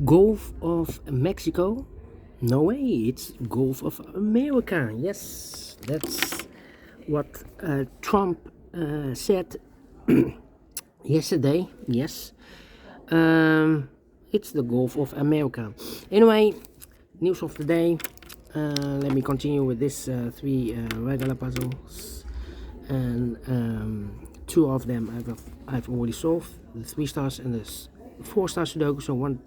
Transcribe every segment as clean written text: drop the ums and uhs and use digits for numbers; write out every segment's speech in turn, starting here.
Gulf of Mexico? No way, it's Gulf of America. Yes, that's what Trump said yesterday. Yes, it's the Gulf of America. Anyway, news of the day. Let me continue with this three regular puzzles, and two of them I've already solved, the 3 stars and the 4-star Sudoku. So one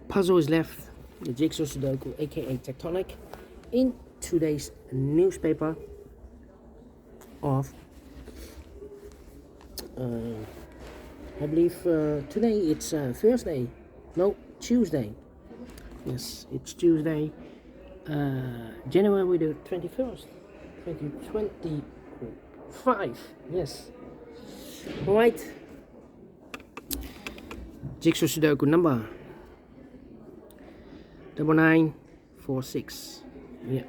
puzzle is left, the JigSaw Sudoku, aka Tectonic, in today's newspaper of I believe today it's Thursday, no, Tuesday. Yes, it's Tuesday, January the 21st, 2025. Yes. Alright. JigSaw Sudoku number 9946. Yeah.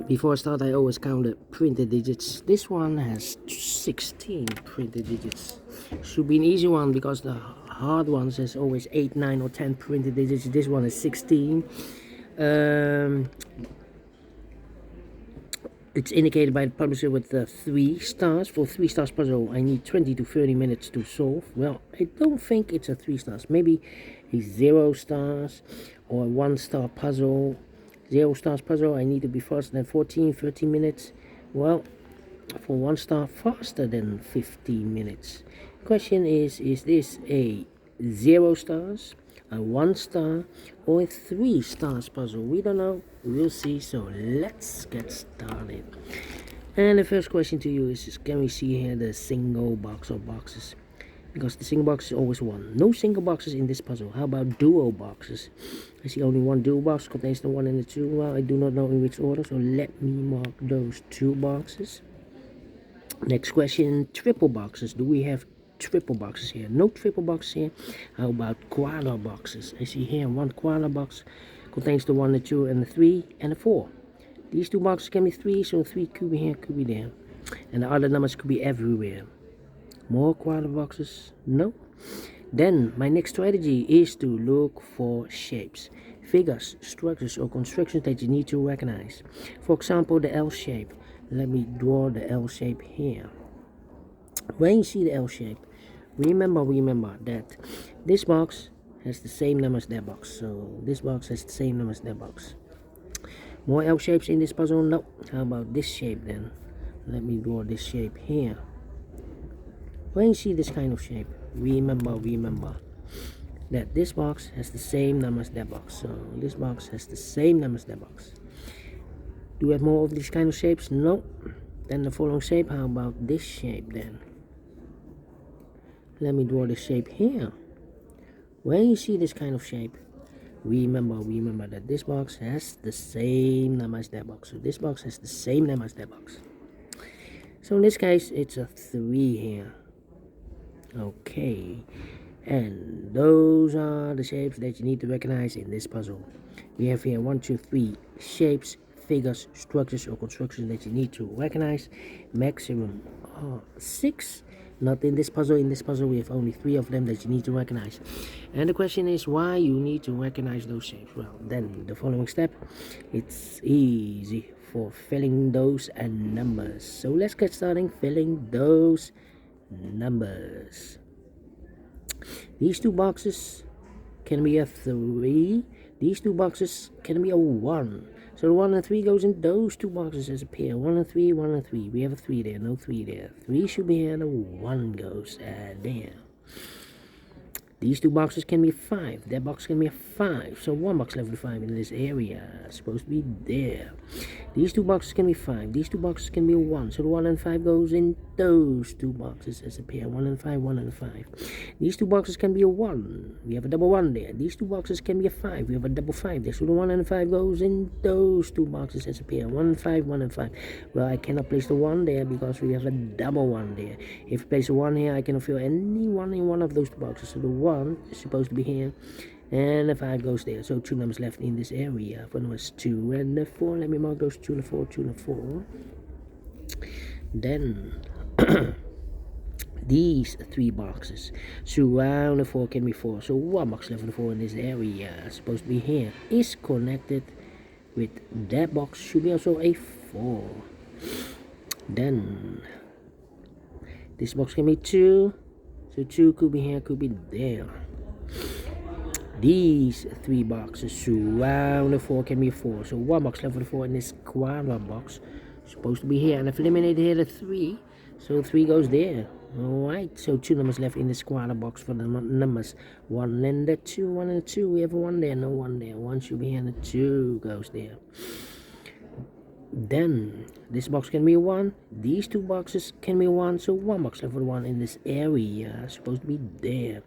Before I start, I always count the printed digits. This one has 16 printed digits. Should be an easy one because the hard ones has always 8, 9 or 10 printed digits. This one is 16. It's indicated by the publisher with 3 stars. For 3 stars puzzle, I need 20 to 30 minutes to solve. Well, I don't think it's a 3 stars. Maybe a 0 stars or a 1-star puzzle. 0 stars puzzle, I need to be faster than 13 minutes. Well, for 1 star, faster than 15 minutes. Question is this a 0 stars, a 1 star, or a 3 stars puzzle? We don't know. We'll see. So let's get started. And the first question to you is can we see here the single box or boxes? Because the single box is always 1. No single boxes in this puzzle. How about duo boxes? I see only 1 duo box, contains the 1 and the 2. Well, I do not know in which order, so let me mark those 2 boxes. Next question, triple boxes. Do we have triple boxes here? No triple boxes here. How about quarter boxes? I see here 1 quarter box, contains the 1, the 2, and the 3, and the 4. These 2 boxes can be 3, so 3 could be here, could be there. And the other numbers could be everywhere. More quarter boxes? No. Then my next strategy is to look for shapes, figures, structures or constructions that you need to recognize. For example, the L shape. Let me draw the L shape here. When you see the L shape, remember that this box has the same number as that box. So this box has the same number as that box. More L shapes in this puzzle? No. How about this shape then? Let me draw this shape here. When you see this kind of shape, remember that this box has the same number as that box. So this box has the same number as that box. Do we have more of these kind of shapes? No. Then the following shape, how about this shape then? Let me draw the shape here. When you see this kind of shape, remember that this box has the same number as that box. So this box has the same number as that box. So in this case, it's a 3 here. Okay, and those are the shapes that you need to recognize in this puzzle. We have here 1, 2, 3 shapes, figures, structures or constructions that you need to recognize. Maximum 6. Not in this puzzle. In this puzzle we have only 3 of them that you need to recognize. And the question is why you need to recognize those shapes. Well, then the following step, it's easy for filling those and numbers. So let's get starting filling those numbers. These 2 boxes can be a 3. These 2 boxes can be a 1. So the 1 and 3 goes in those 2 boxes as a pair. 1 and 3, 1 and 3. We have a 3 there, no 3 there. 3 should be here and a 1 goes there. These 2 boxes can be 5. That box can be a 5. So 1 box left with 5 in this area. It's supposed to be there. These 2 boxes can be 5. These 2 boxes can be a 1. So the 1 and 5 goes in those 2 boxes as a pair. 1 and 5, 1 and 5. These 2 boxes can be a 1. We have a double 1 there. These 2 boxes can be a 5. We have a double 5 there. So the 1 and 5 goes in those 2 boxes as a pair. 1 and 5, 1 and 5. Well, I cannot place the 1 there because we have a double 1 there. If I place a 1 here, I cannot fill any 1 in one of those 2 boxes. So the 1 is supposed to be here. And the 5 goes there. So 2 numbers left in this area. One was 2 and the 4. Let me mark those 2 and 4, 2 and 4. Then these 3 boxes surround the 4 can be 4. So 1 box left for the 4 in this area, supposed to be here, is connected with that box, should be also a 4. Then this box can be 2, so 2 could be here, could be there. These 3 boxes surround the 4 can be 4, so 1 box left for the 4 in this quadra box, supposed to be here, and I've eliminated here the 3, so 3 goes there. Alright, so 2 numbers left in this quadra box for the numbers 1 and the 2, 1 and the 2, we have a 1 there, no 1 there, 1 should be here and the 2 goes there. Then this box can be 1, these 2 boxes can be 1, so 1 box left for the 1 in this area, supposed to be there.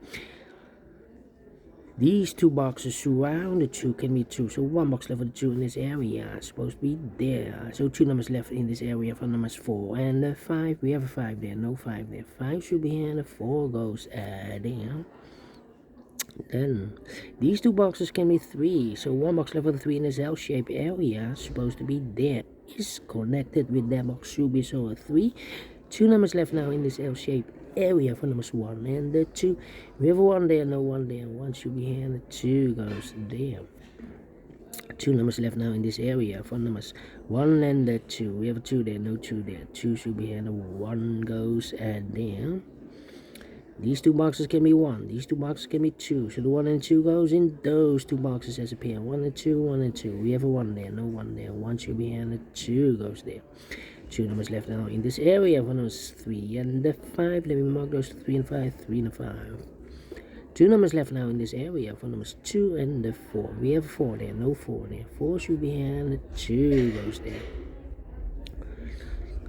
These 2 boxes surround the 2 can be 2, so 1 box left for the 2 in this area, supposed to be there. So 2 numbers left in this area for numbers 4 and the 5, we have a 5 there, no 5 there. 5 should be here and the 4 goes there. Then these 2 boxes can be 3, so 1 box left for the 3 in this L-shaped area, supposed to be there, is connected with that box, should be so a 3. 2 numbers left now in this L-shaped area for numbers 1 and the 2, we have a 1 there, no 1 there, 1 should be here and the 2 goes there. 2 numbers left now in this area for numbers 1 and the 2, we have a 2 there, no 2 there, 2 should be here and the 1 goes there. These 2 boxes can be 1, these 2 boxes can be 2, so the 1 and 2 goes in those 2 boxes as a pair, 1 and 2, 1 and 2, we have a 1 there, no 1 there, 1 should be here and the 2 goes there. 2 numbers left now in this area for numbers 3 and the 5, let me mark those 3 and 5, 3 and 5. 2 numbers left now in this area for numbers 2 and the 4, we have 4 there, no 4 there, 4 should be here and the 2 goes there.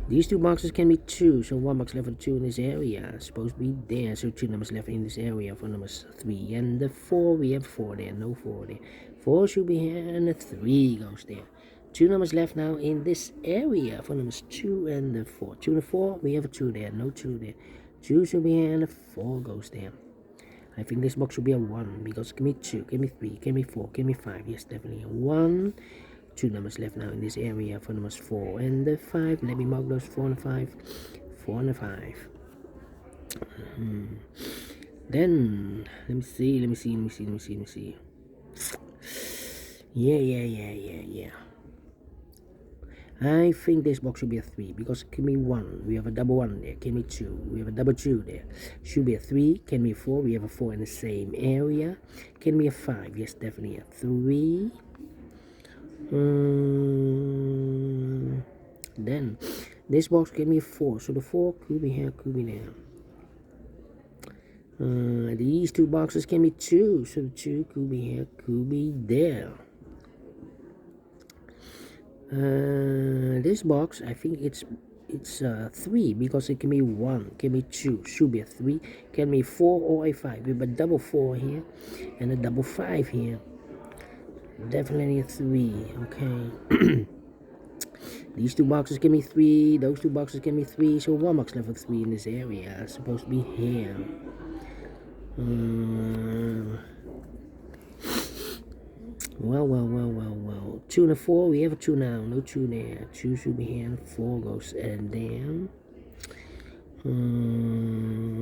These 2 boxes can be 2, so 1 box left for the 2 in this area, supposed to be there, so 2 numbers left in this area for numbers 3 and the 4, we have 4 there, no 4 there, 4 should be here and the 3 goes there. 2 numbers left now in this area for numbers 2 and the 4, 2 and the 4, we have a 2 there, no 2 there, 2 should be here and the 4 goes there. I think this box should be a 1, because give me 2, give me 3, give me 4, give me 5, yes, definitely a 1. 2 numbers left now in this area for numbers 4 and the 5, let me mark those 4 and 5, 4 and 5. Then let me see. Yeah. I think this box should be a 3, because can be 1, we have a double 1 there, can be 2, we have a double 2 there, should be a 3, can be 4, we have a 4 in the same area, can be a 5, yes, definitely a 3. Then this box can be 4, so the 4 could be here, could be there. These 2 boxes can be 2, so the 2 could be here, could be there. This box, I think it's 3, because it can be 1, can be 2, should be a 3, can be 4 or a 5. We have a double 4 here and a double 5 here. Definitely a 3, okay. These 2 boxes can be 3, those 2 boxes can be 3, so 1 box left for 3 in this area, it's supposed to be here. 2 and a 4, we have a 2 now, no 2 there, 2 should be here, and 4 goes down.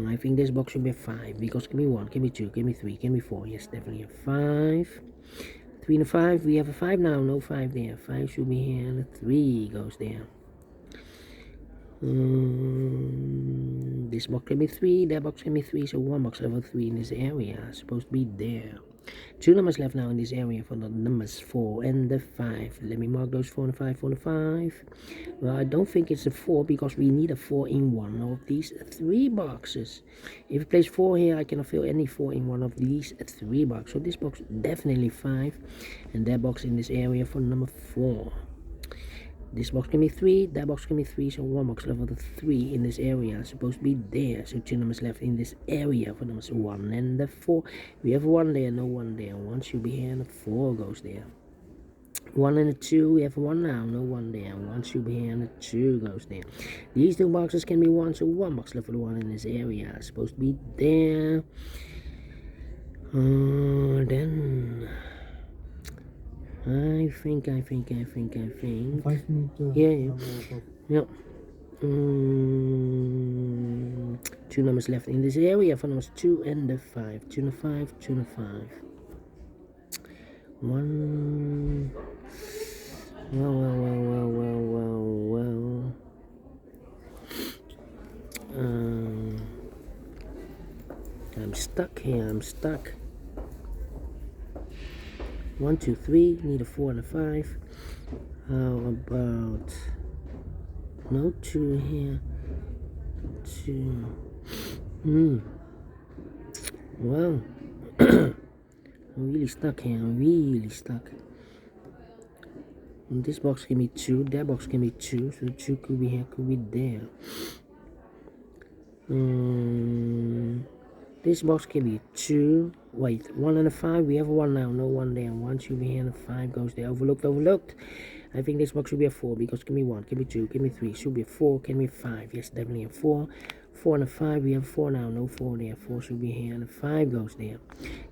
I think this box should be a 5, because give me 1, give me 2, give me 3, give me 4, yes, definitely a 5. 3 and a 5, we have a 5 now, no 5 there, 5 should be here, and a 3 goes there. This box can be 3, that box can be 3, so 1 box left for 3 in this area, supposed to be there. 2 numbers left now in this area for the numbers 4 and the 5. Let me mark those 4 and 5, 4 and 5. Well, I don't think it's a 4, because we need a 4 in one of these 3 boxes. If you place 4 here, I cannot fill any 4 in one of these 3 boxes. So this box definitely 5, and that box in this area for number 4. This box can be 3, that box can be 3, so 1 box left for the 3 in this area is supposed to be there. So 2 numbers left in this area for numbers 1 and the 4. We have 1 there, no 1 there, 1 should be here, and the 4 goes there. 1 and a 2, we have 1 now, no 1 there, 1 should be here, and the 2 goes there. These 2 boxes can be 1, so 1 box left for the 1 in this area is supposed to be there. Then I think. 5 minutes. Yeah. 2 Two numbers left in this area for numbers 2 and 5. 2 and 5, 2 and 5. 1. Well. I'm stuck here. 1, 2, 3. Need a 4 and a 5. How about no 2 here? 2. Well, I'm really stuck here. This box can be 2. That box can be 2. So 2 could be here, could be there. This box can be 2. Wait, 1 and a 5. We have 1 now. No 1 there. 1 should be here and a 5 goes there. Overlooked. I think this box should be a 4 because it can be 1, can be 2, can be 3. Should be a 4, can be 5. Yes, definitely a 4. 4 and a 5. We have 4 now. No 4 there. 4 should be here and a 5 goes there.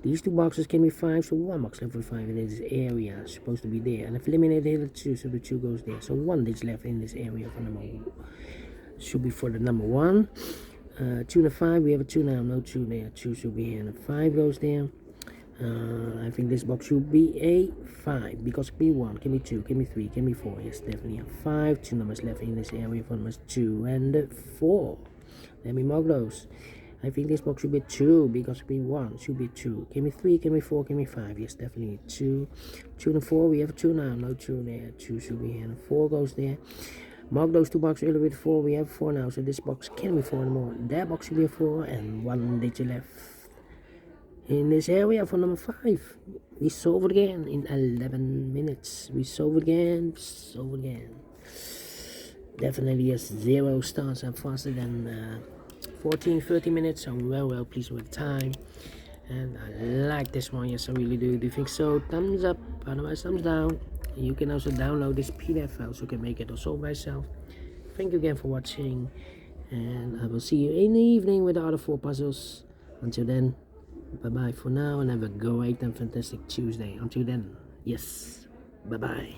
These 2 boxes can be 5. So 1 box left with 5 in this area. It's supposed to be there. And if eliminated the 2, so the 2 goes there. So 1 is left in this area for number 1. Should be for the number 1. 2 and a 5, we have a 2 now, no 2 there. 2 should be here, and a 5 goes there. I think this box should be a 5 because it can be 1, can be 2, can be 3, can be 4. Yes, definitely a 5. 2 numbers left in this area for numbers 2 and 4. Let me mark those. I think this box should be 2 because it can be 1, should be 2. Can be 3, can be 4, can be 5. Yes, definitely 2. 2 and 4, we have a 2 now, no 2 there. 2 should be here, and a 4 goes there. Mark those 2 boxes earlier with 4. We have 4 now, so this box can be 4 anymore. That box should be a 4, and 1 digit left in this area for number 5. We solve it again in 11 minutes. We solve it again. Definitely a 0 stars. I'm faster than 14-30 minutes. I'm well pleased with the time. And I like this one. Yes, I really do. Do you think so? Thumbs up. Otherwise, thumbs down. You can also download this PDF file so you can make it or solve by yourself. Thank you again for watching, and I will see you in the evening with the other 4 puzzles. Until then, bye bye for now, and have a great and fantastic Tuesday. Until then, yes, bye bye.